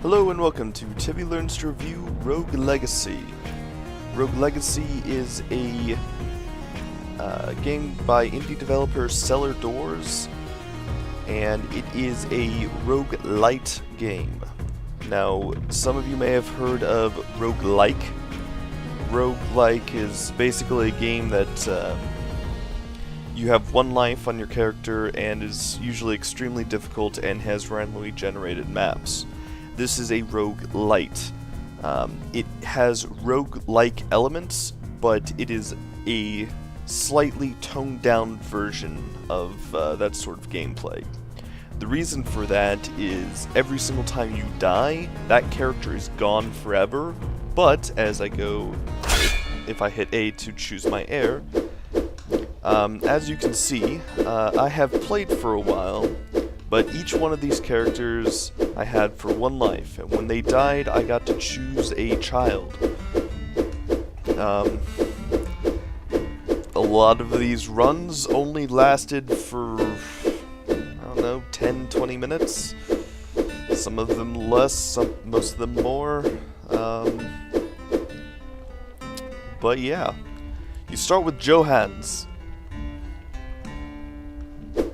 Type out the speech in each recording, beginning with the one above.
Hello and welcome to Tibby Learns to Review Rogue Legacy. Rogue Legacy is a game by indie developer Cellar, and it is a rogue-lite game. Now, some of you may have heard of roguelike. Roguelike is basically a game that you have one life on your character and is usually extremely difficult and has randomly generated maps. This is a roguelite. It has roguelike elements, but it is a slightly toned-down version of that sort of gameplay. The reason for that is every single time you die, that character is gone forever, but as I go, if I hit A to choose my heir, as you can see, I have played for a while, but each one of these characters I had for one life, and when they died, I got to choose a child. A lot of these runs only lasted for, I don't know, 10-20 minutes. Some of them less, most of them more. But yeah, you start with Johans.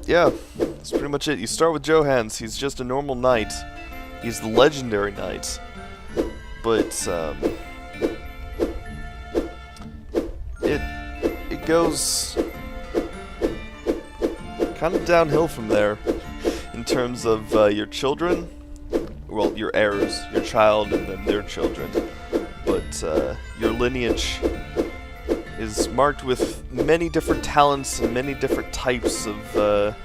Yeah, that's pretty much it. You start with Johans. He's just a normal knight. He's the legendary knight. But it goes kind of downhill from there in terms of your children. Well, your heirs, your child, and then their children. But your lineage is marked with many different talents and many different types of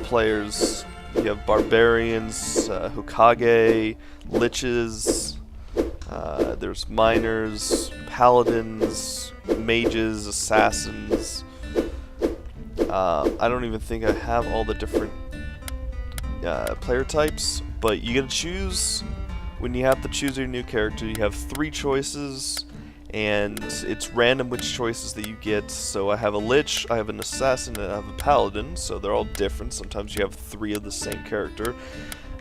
players. You have barbarians, Hokage, liches, there's miners, paladins, mages, assassins. I don't even think I have all the different player types, but you get to choose. When you have to choose your new character, you have 3 choices, and it's random which choices that you get. So I have a lich, I have an assassin, and I have a paladin, so they're all different. Sometimes you have 3 of the same character.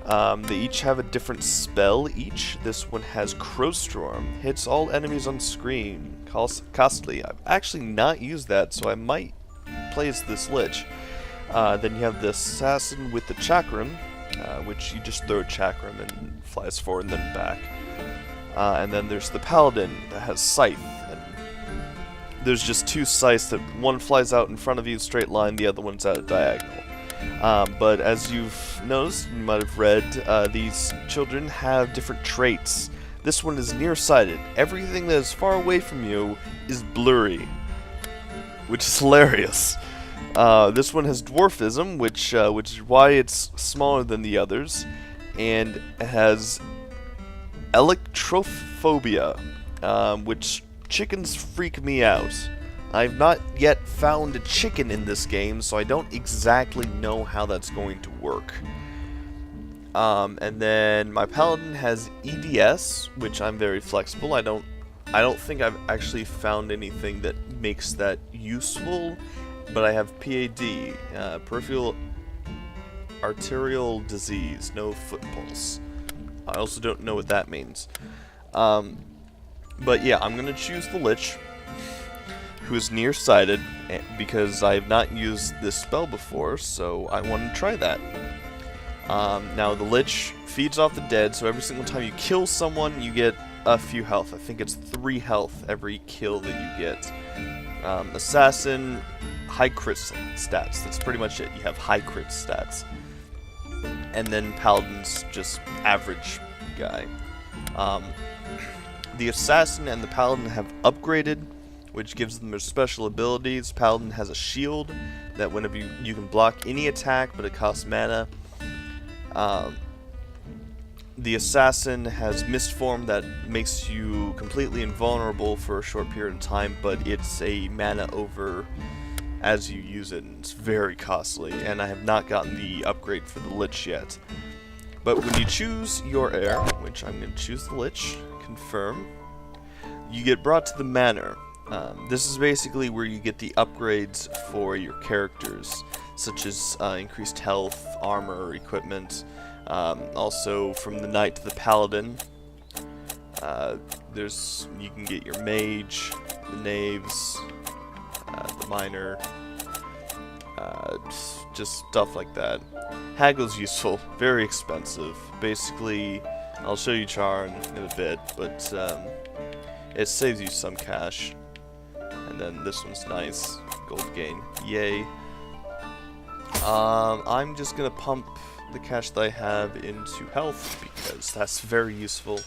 They each have a different spell each. This one has Crowstorm, hits all enemies on screen, costly. I've actually not used that, so I might play as this lich. Then you have the assassin with the chakram, which you just throw a chakram and flies forward and then back. And then there's the paladin that has scythe. And there's just 2 scythes that one flies out in front of you straight line, the other one's at a diagonal. But as you've noticed, you might have read, these children have different traits. This one is nearsighted. Everything that is far away from you is blurry, which is hilarious. This one has dwarfism, which is why it's smaller than the others, and it has electrophobia, which chickens freak me out. I've not yet found a chicken in this game, so I don't exactly know how that's going to work. And then my paladin has EDS, which I'm very flexible. I don't think I've actually found anything that makes that useful, but I have PAD, peripheral arterial disease, no foot pulse. I also don't know what that means. But yeah, I'm going to choose the lich, who is nearsighted, because I have not used this spell before, so I want to try that. Now, the lich feeds off the dead, so every single time you kill someone, you get a few health. I think it's 3 health every kill that you get. Assassin, high crit stats. That's pretty much it. You have high crit stats. And then paladin's just average guy. The assassin and the paladin have upgraded, which gives them their special abilities. Paladin has a shield that whenever you can block any attack, but it costs mana. The assassin has mist form that makes you completely invulnerable for a short period of time, but it's a mana over as you use it, and it's very costly, and I have not gotten the upgrade for the lich yet. But when you choose your heir, which I'm going to choose the lich, confirm, you get brought to the manor. This is basically where you get the upgrades for your characters, such as increased health, armor, equipment. Also, from the knight to the paladin, you can get your mage, the knaves, the miner, just stuff like that. Haggle's useful, very expensive. Basically, I'll show you Charn in a bit, but it saves you some cash. And then this one's nice, gold gain, yay. I'm just gonna pump the cash that I have into health because that's very useful.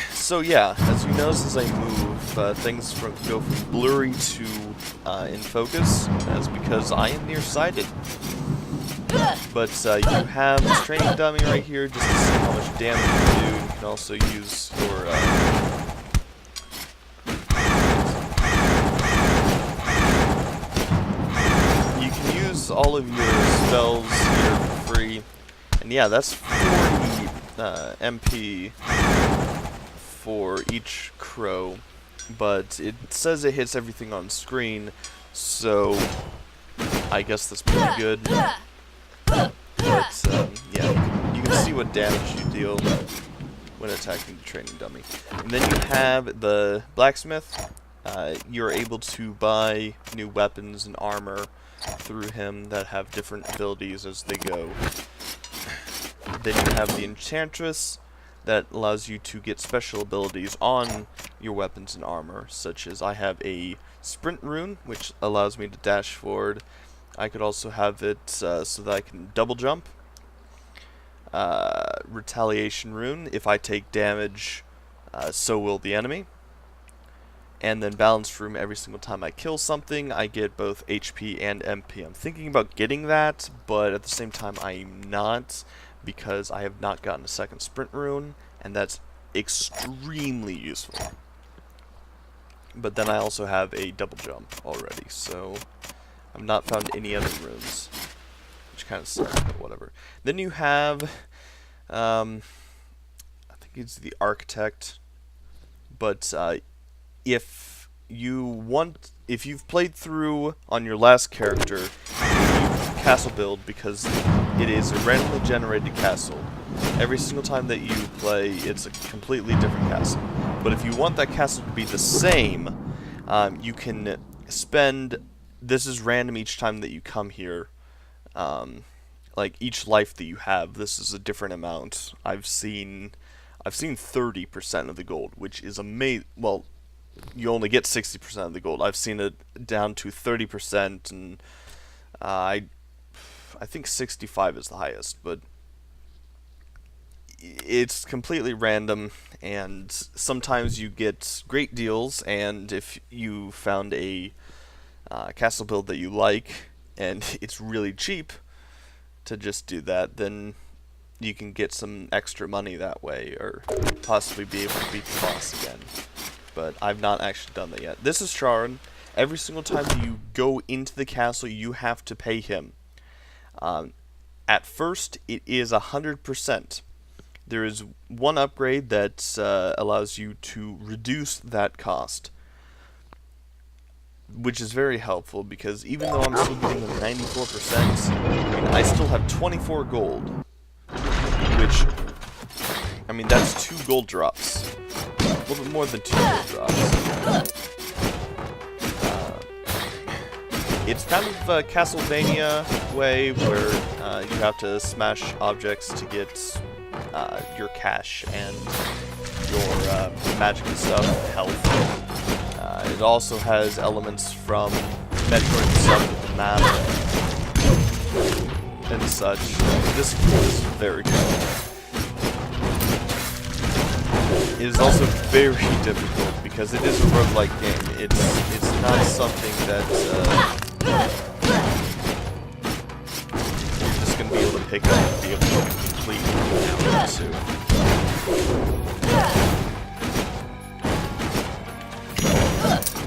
So yeah, as you notice as I move, things go from blurry to in focus. That's because I am nearsighted. But you have this training dummy right here just to see how much damage you do. You can also use your all of your spells here for free, and yeah, that's 40 MP for each crow, but it says it hits everything on screen, so I guess that's pretty good. But yeah, you can see what damage you deal when attacking the training dummy. And then you have the blacksmith. You're able to buy new weapons and armor through him that have different abilities as they go. Then you have the enchantress that allows you to get special abilities on your weapons and armor, such as I have a sprint rune which allows me to dash forward. I could also have it so that I can double jump. Retaliation rune, if I take damage, so will the enemy. And then balance room, every single time I kill something, I get both HP and MP. I'm thinking about getting that, but at the same time I'm not, because I have not gotten a second sprint rune, and that's extremely useful. But then I also have a double jump already, so I've not found any other runes, which kind of sucks, but whatever. Then you have, I think it's the architect, but if you've played through on your last character a castle build, because it is a randomly generated castle. Every single time that you play, it's a completely different castle. But if you want that castle to be the same, you can spend. This is random each time that you come here. Like each life that you have, this is a different amount. I've seen 30% of the gold, which is amazing. Well, you only get 60% of the gold. I've seen it down to 30%, and I think 65 is the highest, but it's completely random, and sometimes you get great deals, and if you found a castle build that you like, and it's really cheap to just do that, then you can get some extra money that way, or possibly be able to beat the boss again. But I've not actually done that yet. This is Charn. Every single time that you go into the castle, you have to pay him. At first, it is 100%. There is one upgrade that allows you to reduce that cost, which is very helpful, because even though I'm still getting a 94%, I mean, I still have 24 gold, which, I mean, that's 2 gold drops. A little bit more than 2 gold drops. It's kind of a Castlevania way where you have to smash objects to get your cash and your magic and stuff, health. It also has elements from Metroid stuff with the map and such. This is very cool. It is also very difficult because it is a roguelike game. It's not something that you're just gonna be able to pick up and be able to complete too.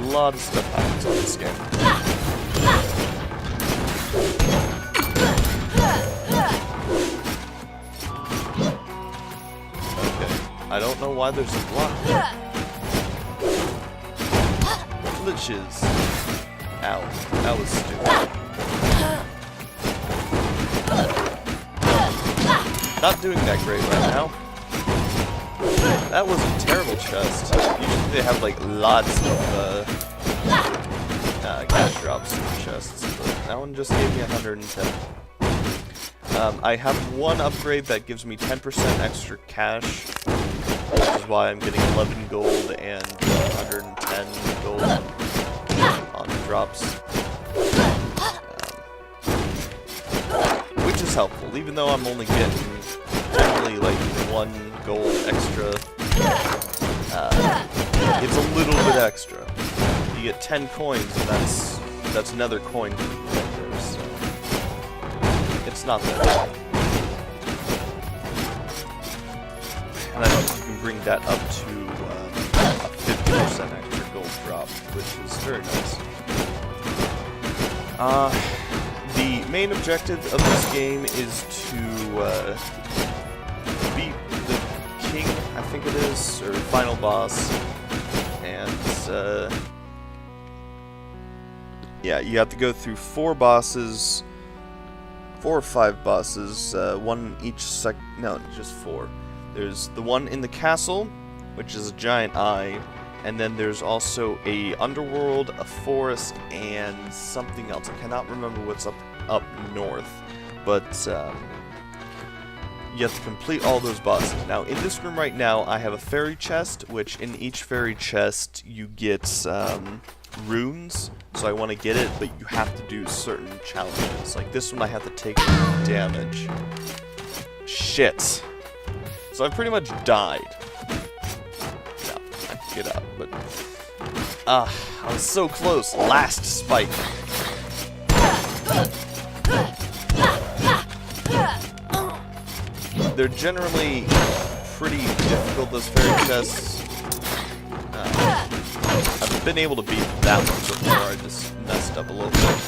A lot of stuff happens in this game. I don't know why there's a block there. Glitches. Ow. That was stupid. Not doing that great right now. That was a terrible chest. Usually they have like lots of cash drops in the chests, but that one just gave me 110. I have one upgrade that gives me 10% extra cash, which is why I'm getting 11 gold and 110 gold on drops. Which is helpful, even though I'm only getting generally like 1 gold extra. It's a little bit extra. You get 10 coins, and that's another coin right there, so it's not that bad. And I think you can bring that up to a 50% extra gold drop, which is very nice. The main objective of this game is to beat the king, I think it is, or final boss, and yeah, you have to go through 4 bosses, 4 or 5 bosses, one each no, just 4. There's the one in the castle, which is a giant eye, and then there's also a underworld, a forest, and something else. I cannot remember what's up north, but you have to complete all those bosses. Now, in this room right now, I have a fairy chest, which in each fairy chest you get runes, so I want to get it, but you have to do certain challenges. Like this one, I have to take damage. Shit. So I pretty much died. No, I can get up, but I was so close. Last spike. They're generally pretty difficult, those fairy chests. I've been able to beat that one before, I just messed up a little bit.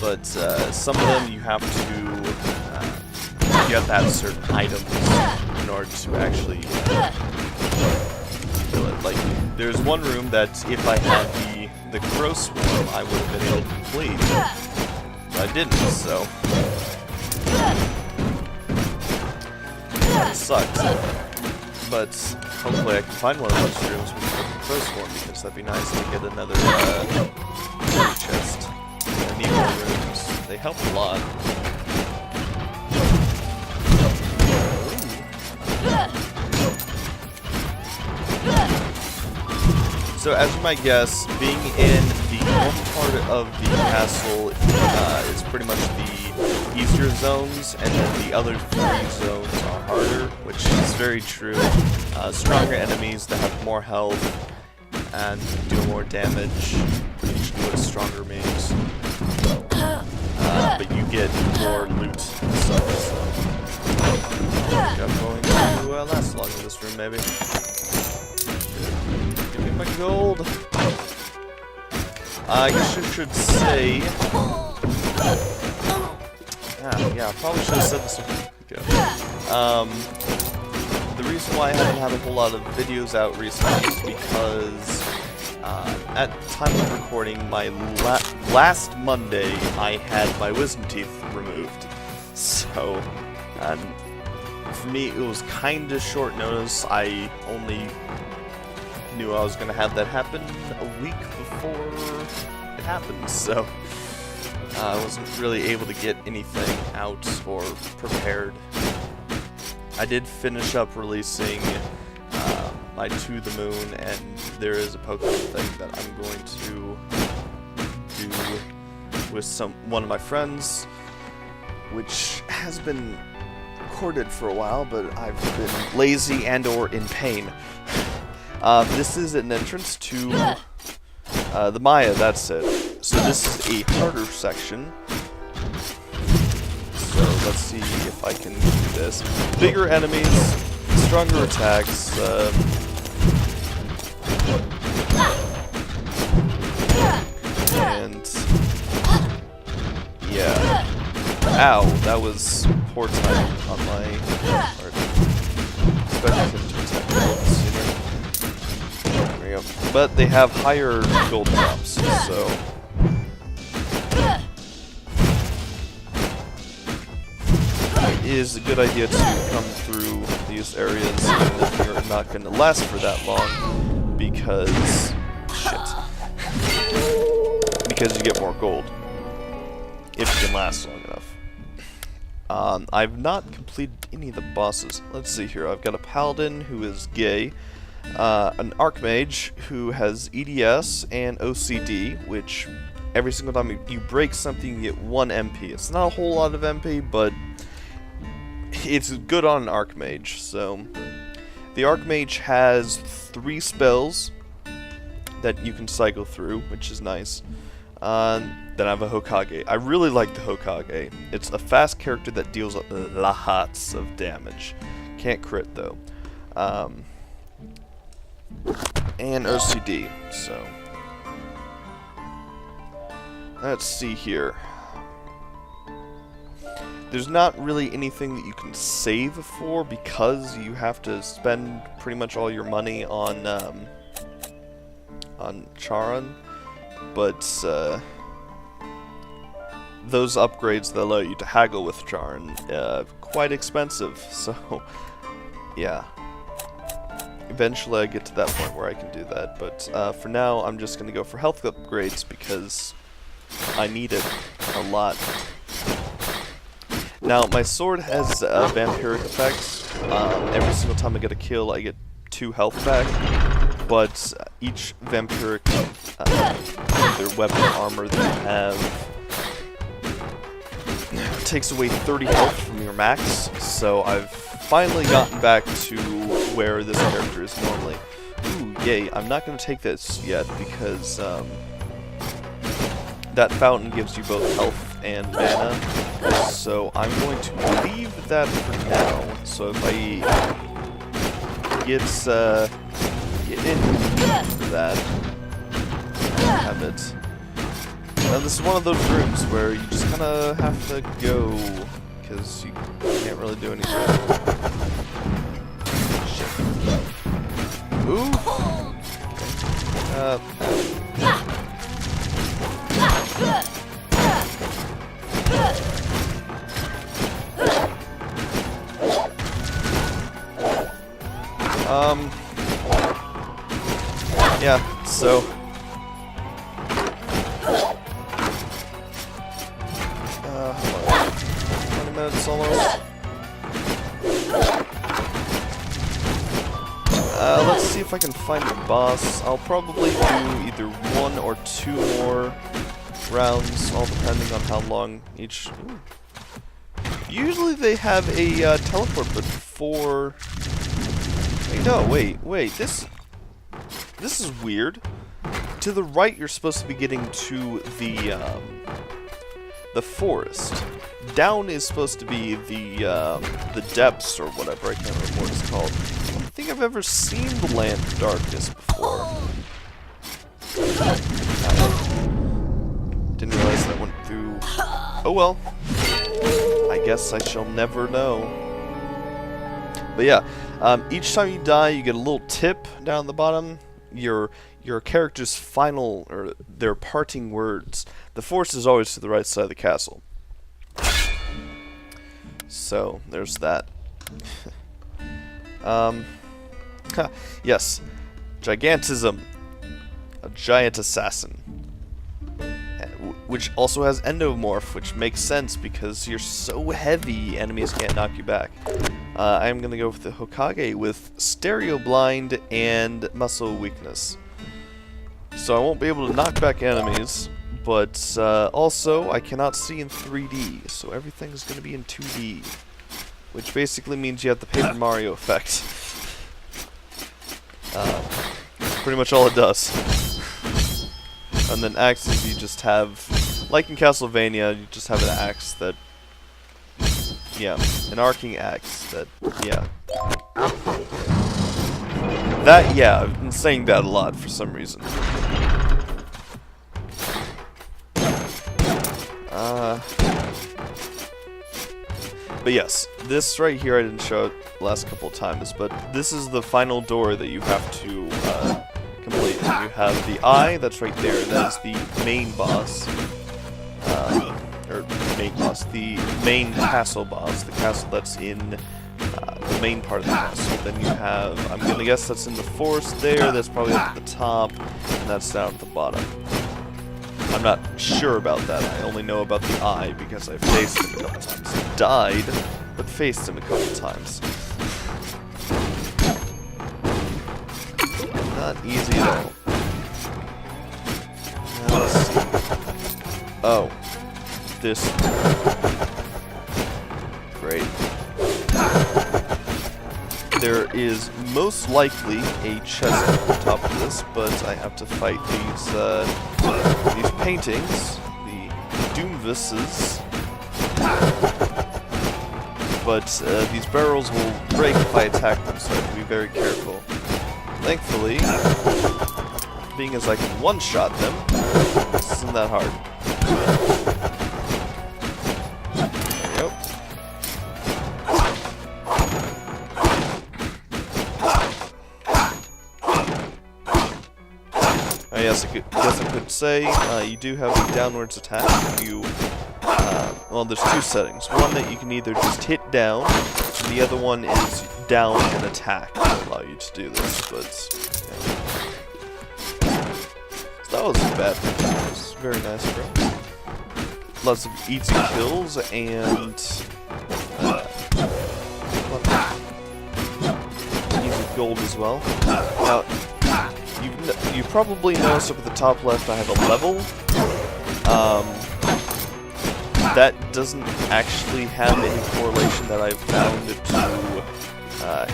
But some of them you have to have certain items in order to actually kill it. Like, there's one room that if I had the crow swarm, I would have been able to complete. But I didn't, so that sucks. But hopefully I can find one of those rooms with the crow swarm, because that'd be nice to get another fairy chest. I need more rooms. They help a lot. So as you might guess, being in the one part of the castle is pretty much the easier zones, and then the other 3 zones are harder, which is very true. Stronger enemies that have more health and do more damage, usually with stronger means. But you get more loot and such, so I think I'm going to last long in this room, maybe. Give me my gold. I guess you should say... yeah, I probably should have said this a week ago. The reason why I haven't had a whole lot of videos out recently is because at time of recording, my last Monday, I had my wisdom teeth removed. So, for me, it was kind of short notice. I only knew I was going to have that happen a week before it happened, so I wasn't really able to get anything out or prepared. I did finish up releasing my To the Moon, and there is a Pokemon thing that I'm going to do with one of my friends, which has been recorded for a while, but I've been lazy and or in pain. This is an entrance to the Maya, that's it. So this is a harder section. So let's see if I can do this. Bigger enemies, stronger attacks. And yeah. Ow, that was poor timing on my part. Expected him to attack me sooner. There we go. But they have higher gold drops, so is a good idea to come through these areas even if you're not going to last for that long, because because you get more gold if you can last long enough. I've not completed any of the bosses. Let's see here. I've got a paladin who is gay, an archmage who has EDS and OCD, which every single time you break something, you get 1 MP. It's not a whole lot of MP, but it's good on an archmage. So the archmage has 3 spells that you can cycle through, which is nice. Then I have a Hokage. I really like the Hokage. It's a fast character that deals lots of damage. Can't crit though. And OCD, so let's see here. There's not really anything that you can save for because you have to spend pretty much all your money on Charon, but those upgrades that allow you to haggle with Charon, quite expensive, so yeah. Eventually I get to that point where I can do that, but for now I'm just going to go for health upgrades because I need it a lot. Now my sword has vampiric effects. Every single time I get a kill I get 2 health back, but each vampiric either weapon or armor that you have takes away 30 health from your max, so I've finally gotten back to where this character is normally. Ooh, yay. I'm not going to take this yet because that fountain gives you both health and mana, so I'm going to leave that for now. So if I get in for that, have it. Now this is one of those rooms where you just kind of have to go, because you can't really do anything. Shit. Ooh! Yeah, so hold on. 20 minutes almost. Let's see if I can find the boss. I'll probably do either 1 or 2 more rounds, all depending on how long each. Ooh. Usually they have a teleport, but for. No, wait. This is weird. To the right, you're supposed to be getting to the forest. Down is supposed to be the depths or whatever. I can't remember what it's called. I don't think I've ever seen the Land of Darkness before. Didn't realize that went through. Oh well. I guess I shall never know. But yeah, each time you die, you get a little tip down the bottom. Your character's final, or their parting words. The forest is always to the right side of the castle. So, there's that. Yes. Gigantism. A giant assassin. Which also has endomorph, which makes sense because you're so heavy, enemies can't knock you back. I'm going to go with the Hokage with stereo blind and muscle weakness. So I won't be able to knock back enemies, but also I cannot see in 3D, so everything's going to be in 2D. Which basically means you have the Paper Mario effect. That's pretty much all it does. And then axes, you just have, like in Castlevania, you just have an axe that, yeah, an arcing axe that, yeah. That, yeah, I've been saying that a lot for some reason. But yes, this right here I didn't show it the last couple of times, but this is the final door that you have to complete. You have the eye, that's right there, that is the main boss, or main boss, the main castle boss, the castle that's in the main part of the castle. Then you have, I'm gonna guess that's in the forest there, that's probably up at the top, and that's down at the bottom. I'm not sure about that. I only know about the eye because I faced him a couple times. Died, but faced him a couple times. Not easy at all. Now let's see. Oh. This. Great. There is most likely a chest at the top of this, but I have to fight these paintings, the Doomvises. But these barrels will break if I attack them, so I have to be very careful. Thankfully, being as I can one-shot them, this isn't that hard. There we go. Yes, I guess I could say you do have a downwards attack. Well, there's two settings. One that you can either just hit down, and the other one is down and attack to allow you to do this. But yeah. So that wasn't bad. It was very nice, bro. Lots of easy kills and easy gold as well. Now, you probably noticed up at the top left I have a level. That doesn't actually have any correlation that I've found to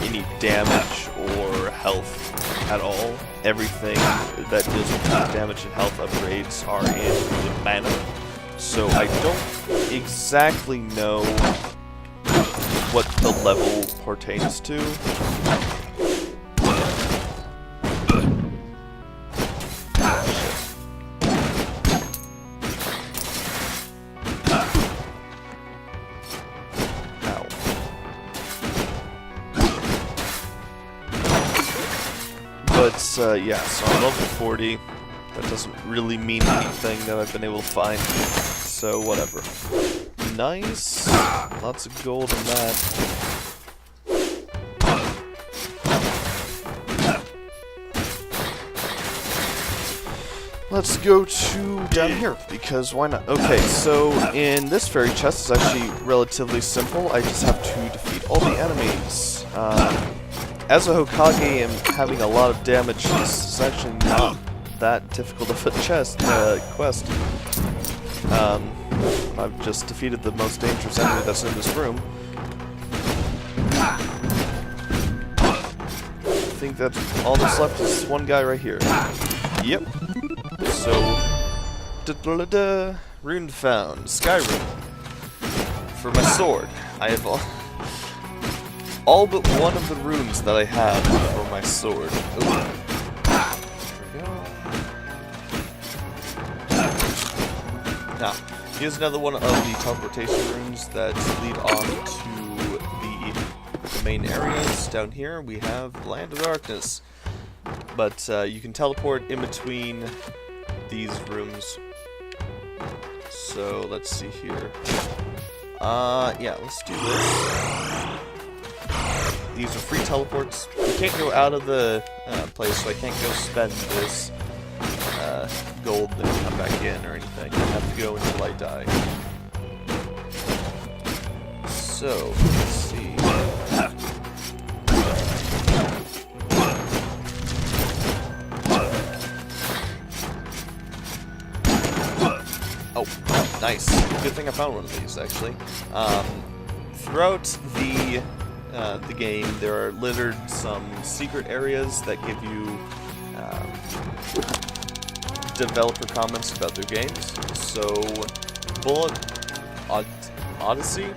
any damage or health at all. Everything that deals with damage and health upgrades are in the mana. So I don't exactly know what the level pertains to. But, yeah, so I'm level 40. That doesn't really mean anything that I've been able to find. So, whatever. Nice. Lots of gold in that. Let's go to down here, because why not? Okay, so in this fairy chest, it's actually relatively simple. I just have to defeat all the enemies. As a Hokage and having a lot of damage, this is actually not that difficult of a quest. I've just defeated the most dangerous enemy that's in this room. I think that all that's left is one guy right here. Yep. So, rune found. Skyrim. For my sword. I have all but one of the runes that I have for my sword. Ooh. There we go. Now, here's another one of the teleportation runes that lead on to the main areas. Down here we have Land of Darkness. But you can teleport in between these rooms. So let's see here. Yeah, let's do this. These are free teleports. You can't go out of the place, so I can't go spend this gold and come back in or anything. I have to go until I die. So, let's see. Oh, nice. Good thing I found one of these, actually. Throughout the game, there are littered some secret areas that give you developer comments about their games. So, Bullet Odyssey?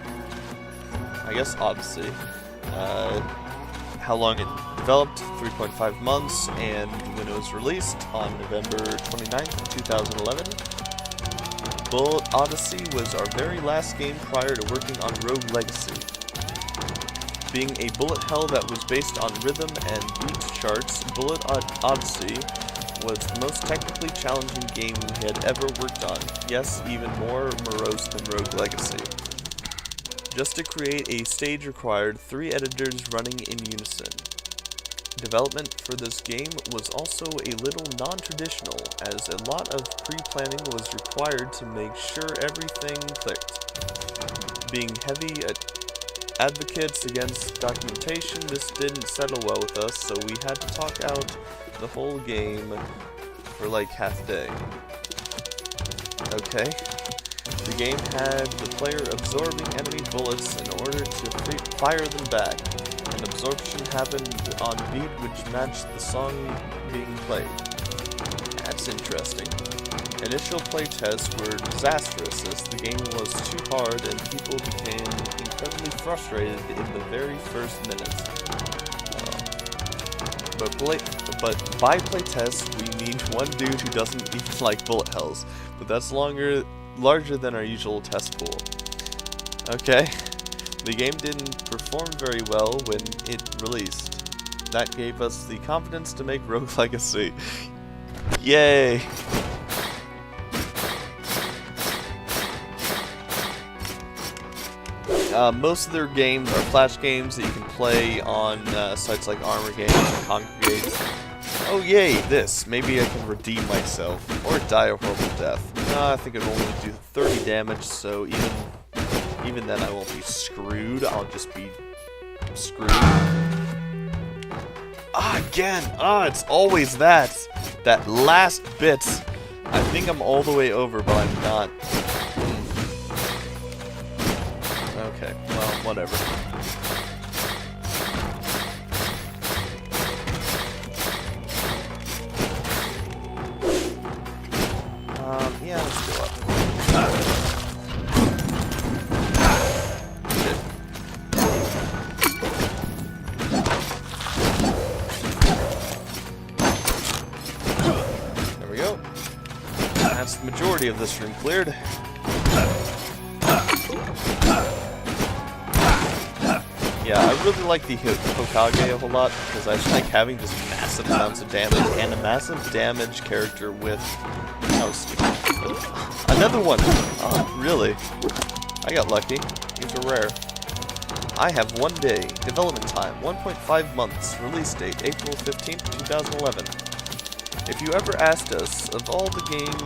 I guess Odyssey. How long it developed, 3.5 months, and when it was released on November 29th, 2011. Bullet Odyssey was our very last game prior to working on Rogue Legacy. Being a bullet hell that was based on rhythm and beat charts, Bullet Odyssey was the most technically challenging game we had ever worked on. Yes, even more morose than Rogue Legacy. Just to create a stage required 3 editors running in unison. Development for this game was also a little non-traditional, as a lot of pre-planning was required to make sure everything clicked. Being heavy advocates against documentation, this didn't settle well with us, so we had to talk out the whole game for like half day. Okay. The game had the player absorbing enemy bullets in order to fire them back. And absorption happened on beat which matched the song being played. That's interesting. Initial playtests were disastrous as the game was too hard and people became incredibly frustrated in the very first minutes. But by playtests, we mean one dude who doesn't even like bullet hells. But that's larger than our usual test pool. Okay. The game didn't perform very well when it released. That gave us the confidence to make Rogue Legacy. Yay! Most of their games are flash games that you can play on sites like Armor Games and Congregate. Oh yay, this. Maybe I can redeem myself. Or die a horrible death. I think it'll only do 30 damage, so even then I won't be screwed. I'll just be screwed. Again! It's always that! That last bit! I think I'm all the way over, but I'm not. Okay, well, whatever. Yeah, let's go up. There we go. That's the majority of this room cleared. Yeah, I really like the Hokage a whole lot, because I just like having just massive amounts of damage, and a massive damage character with... Oh, stupid. Another one! Oh, really? I got lucky. These are rare. I have 1 day. Development time, 1.5 months. Release date, April 15th, 2011. If you ever asked us, of all the games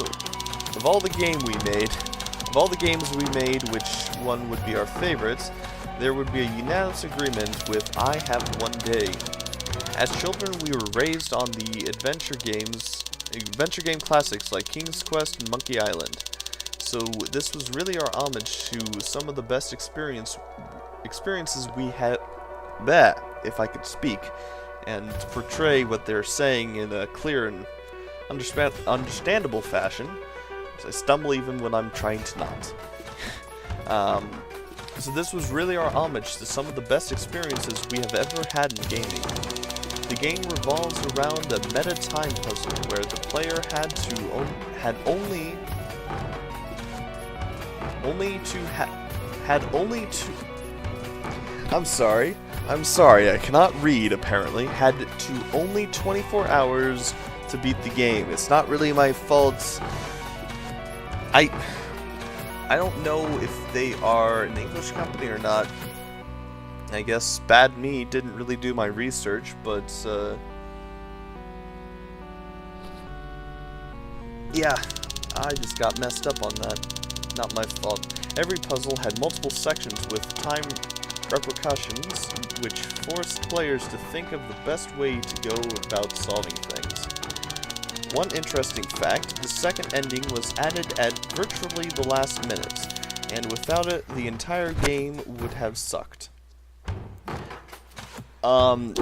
we made, which one would be our favorites, there would be a unanimous agreement with I have 1 day. As children, we were raised on the adventure game classics like King's Quest and Monkey Island. So this was really our homage to some of the best experiences we had. If I could speak, and portray what they're saying in a clear and understandable fashion. So I stumble even when I'm trying to not. So this was really our homage to some of the best experiences we have ever had in gaming. The game revolves around a meta time puzzle where the player had I'm sorry, I cannot read apparently. Had to only 24 hours to beat the game. It's not really my fault. I don't know if they are an English company or not. I guess bad me didn't really do my research, but yeah, I just got messed up on that. Not my fault. Every puzzle had multiple sections with time repercussions, which forced players to think of the best way to go about solving things. One interesting fact, the second ending was added at virtually the last minute, and without it, the entire game would have sucked. When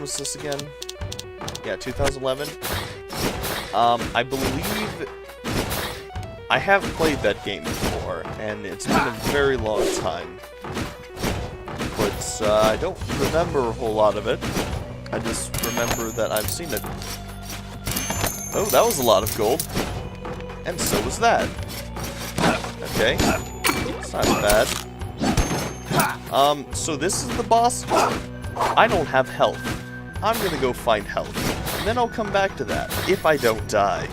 was this again? Yeah, 2011. I believe I have played that game before, and it's been a very long time. But I don't remember a whole lot of it. I just remember that I've seen it. Oh, that was a lot of gold. And so was that. Okay. It's not bad. So this is the boss. I don't have health. I'm gonna go find health. and then I'll come back to that, if I don't die.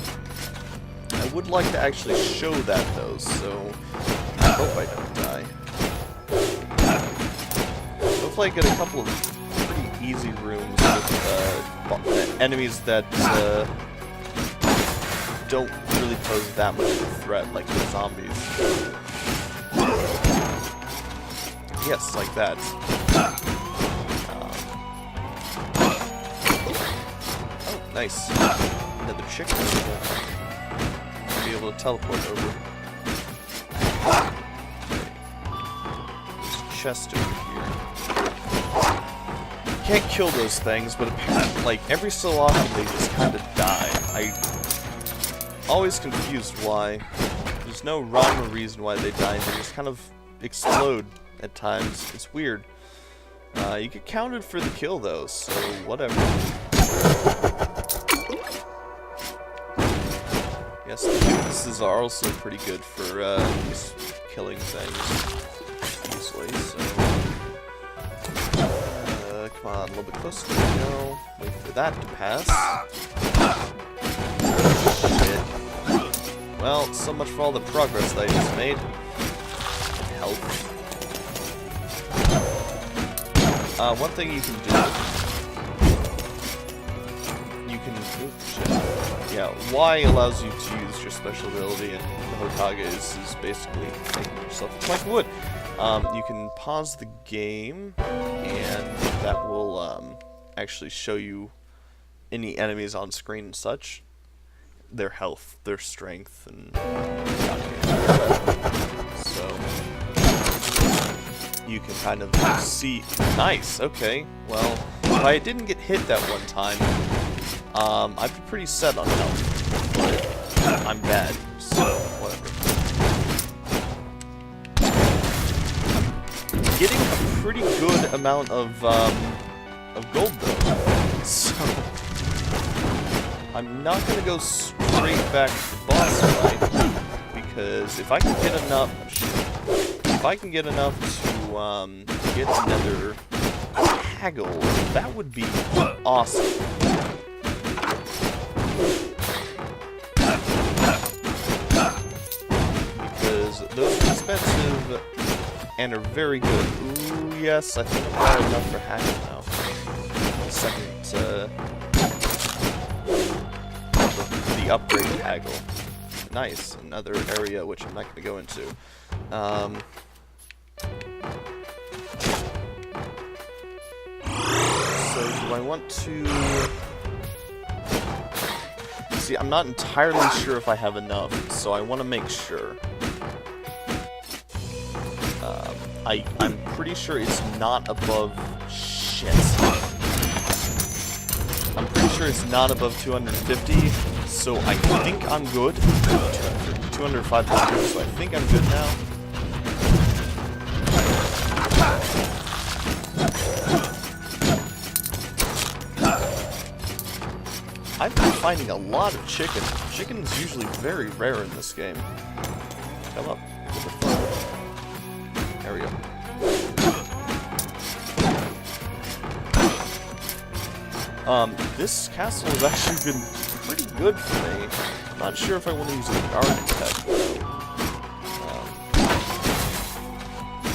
I would like to actually show that, though, so I hope I don't die. Hopefully I get a couple of pretty easy rooms with enemies that don't really pose that much of a threat, like the zombies. Yes, like that. Oh, nice. Another chicken. Be able to teleport over. There's a chest over here. Can't kill those things, but apparently, like, every so often they just kind of die. I'm always confused why. There's no rhyme or reason why they die, and they just kind of explode at times. It's weird. You get counted for the kill, though, so whatever. Yes, the weaknesses are also pretty good for just killing things easily, so... come on, a little bit closer. There we go. Wait for that to pass. Shit. Well, so much for all the progress that I just made. Health. One thing you can do... You can... Oops, shit. Yeah, Y allows you to use your special ability, and the Hokage is basically making yourself a plank of wood. You can pause the game, and that will actually show you any enemies on screen and such. Their health, their strength, and... So... You can kind of see... Nice, okay. Well, if I didn't get hit that one time, I'd be pretty set on health. But I'm bad, so whatever. Getting a pretty good amount of gold, though. So... I'm not gonna go straight back to the boss fight, because if I can get enough... If I can get enough to, get another haggle, that would be awesome. Because those are expensive and are very good. Ooh, yes, I think I've got enough for haggle now. Second, the upgraded haggle. Nice, another area which I'm not going to go into. So do I want to... See, I'm not entirely sure if I have enough, so I want to make sure. I'm pretty sure it's not above... Shit. I'm pretty sure it's not above 250, so I think I'm good. 205, so I think I'm good now. I've been finding a lot of chicken. Chicken is usually very rare in this game. Come up. There we go. This castle has actually been pretty good for me. I'm not sure if I want to use an architect, though.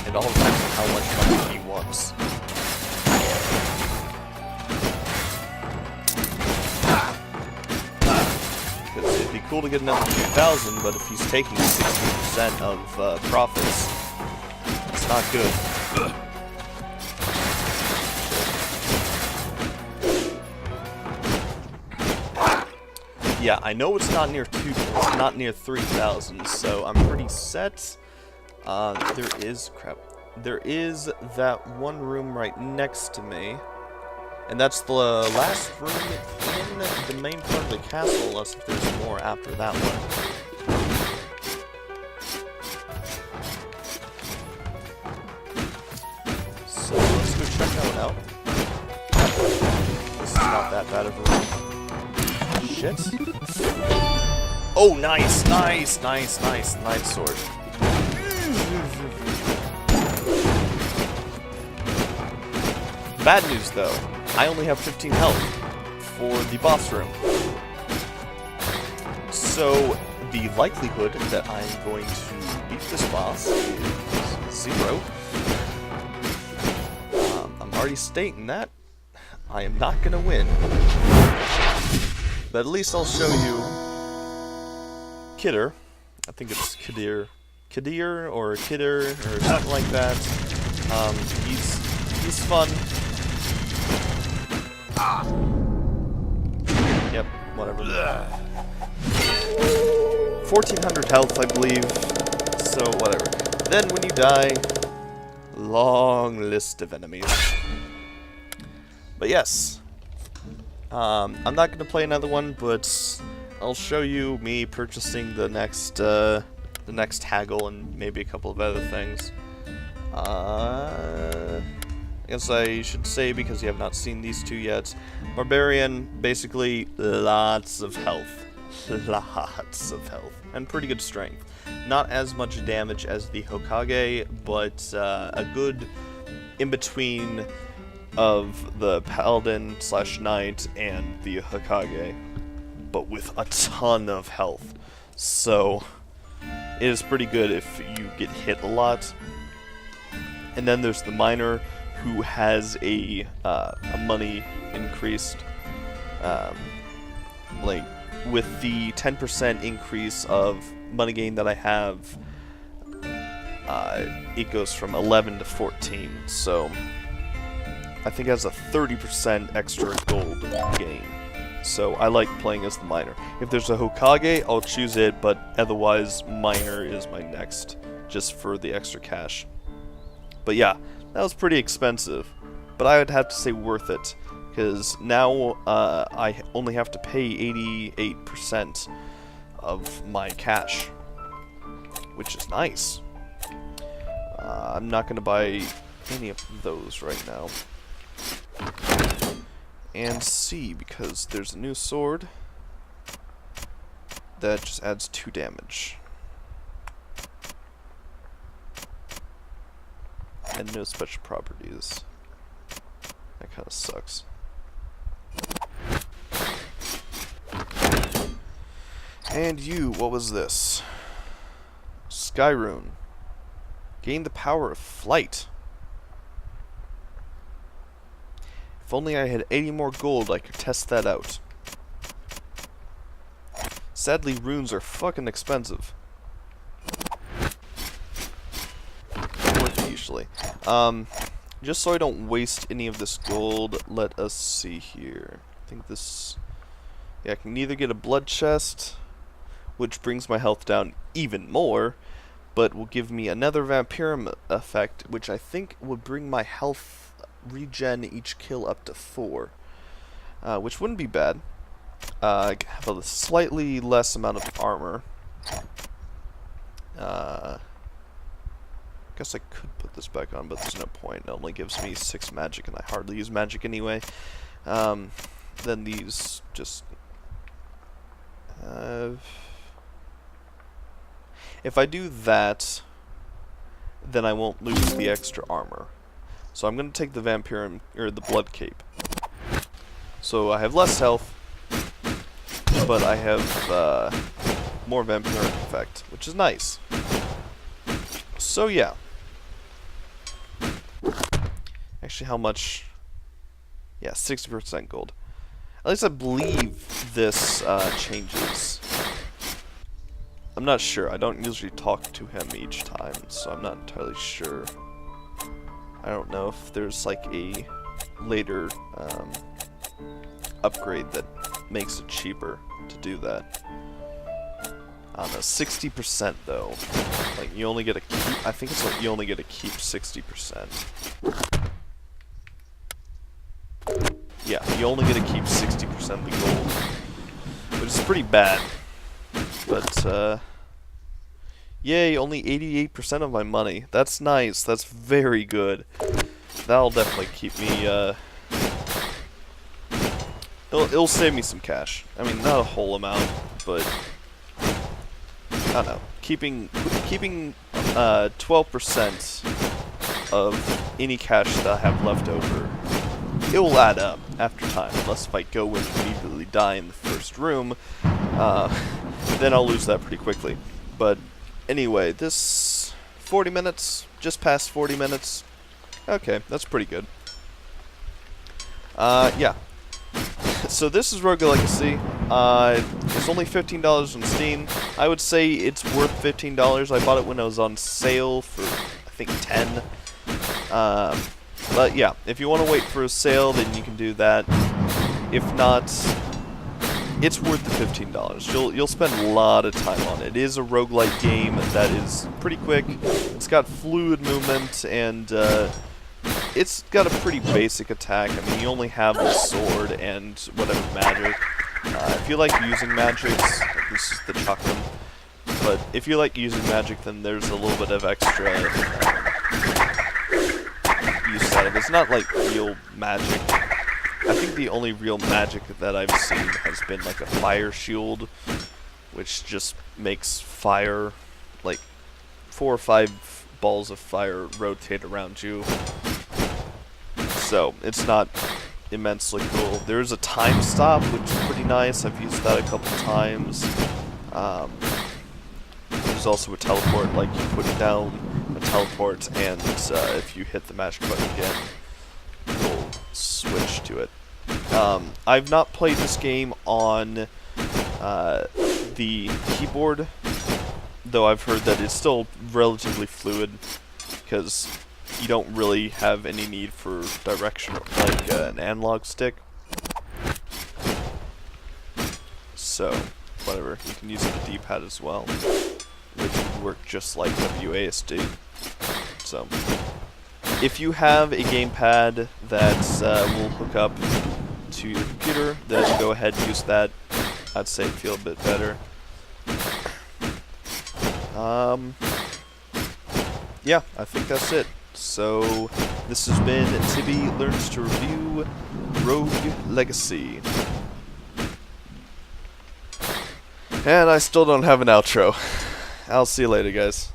It all depends on how much money he wants. Because it'd be cool to get another 2,000, but if he's taking 60% of profits, it's not good. Yeah, I know it's not near 3,000, so I'm pretty set. There is that one room right next to me, and that's the last room in the main part of the castle, unless if there's more after that one. So let's go check that one out. This is not that bad of a room. Shit. Oh, nice, nice, nice, nice, nice sword. Bad news, though. I only have 15 health. for the boss room. So, the likelihood that I'm going to beat this boss is 0. I'm already stating that. I am not going to win. But at least I'll show you Kidder. I think it's Kidder or Kidder or something like that. He's fun. Yep, whatever. 1400 health, I believe. So whatever. Then when you die, long list of enemies. But yes, I'm not going to play another one, but I'll show you me purchasing the next haggle and maybe a couple of other things. I guess I should say, because you have not seen these two yet, Barbarian, basically lots of health. Lots of health. And pretty good strength. Not as much damage as the Hokage, but a good in-between of the Paladin / Knight and the Hokage, but with a ton of health. So it is pretty good if you get hit a lot. And then there's the Miner, who has a money increased, like with the 10% increase of money gain that I have, it goes from 11 to 14. So I think it has a 30% extra gold gain. So I like playing as the Miner. If there's a Hokage, I'll choose it, but otherwise Miner is my next, just for the extra cash. But yeah, that was pretty expensive, but I would have to say worth it, because now I only have to pay 88% of my cash, which is nice. I'm not going to buy any of those right now. And C, because there's a new sword that just adds 2 damage. And no special properties. That kind of sucks. And you, what was this? Skyrune. Gain the power of flight. If only I had 80 more gold, I could test that out. Sadly, runes are fucking expensive. Worth it usually. Just so I don't waste any of this gold, let us see here. I think this... Yeah, I can either get a blood chest, which brings my health down even more, but will give me another Vampirum effect, which I think would bring my health regen each kill up to 4, which wouldn't be bad. I have a slightly less amount of armor. Guess I could put this back on, but there's no point. It only gives me 6 magic, and I hardly use magic anyway. Then these just... if I do that, then I won't lose the extra armor. So I'm going to take the Vampirum, or the Blood Cape. So I have less health, but I have more Vampirum effect, which is nice. So yeah. Actually, how much? Yeah, 60% gold. At least I believe this changes. I'm not sure. I don't usually talk to him each time, so I'm not entirely sure. I don't know if there's like a later upgrade that makes it cheaper to do that. I don't know, 60% though. Like you only get a keep. I think it's like you only get to keep 60%. Yeah, you only get to keep 60% of the gold, which is pretty bad. But yay, only 88% of my money. That's nice. That's very good. That'll definitely keep me, it'll save me some cash. I mean, not a whole amount, but I don't know. Keeping 12% of any cash that I have left over it will add up after time, unless if I go and immediately die in the first room, then I'll lose that pretty quickly. But anyway, this 40 minutes, just past 40 minutes, okay, that's pretty good. Yeah. So this is Rogue Legacy. It's only $15 on Steam. I would say it's worth $15. I bought it when it was on sale for, I think, 10. But yeah, if you want to wait for a sale, then you can do that. If not, it's worth the $15. You'll spend a lot of time on it. It is a roguelite game that is pretty quick. It's got fluid movement, and it's got a pretty basic attack. I mean, you only have the sword and whatever magic. If you like using magics, this is the chakram. But if you like using magic, then there's a little bit of extra use out of it. It's not like real magic. I think the only real magic that I've seen has been like a fire shield, which just makes fire, like 4 or 5 balls of fire rotate around you. So it's not immensely cool. There's a time stop, which is pretty nice. I've used that a couple times. There's also a teleport, like you put down a teleport, and if you hit the magic button again, you'll switch to it. I've not played this game on the keyboard, though I've heard that it's still relatively fluid, because you don't really have any need for direction like an analog stick. So, whatever, you can use the D-pad as well, which would work just like WASD. So, if you have a gamepad that will hook up to your computer, then go ahead and use that. I'd say feel a bit better. Yeah, I think that's it. So, this has been Tibby Learns to Review Rogue Legacy. And I still don't have an outro. I'll see you later, guys.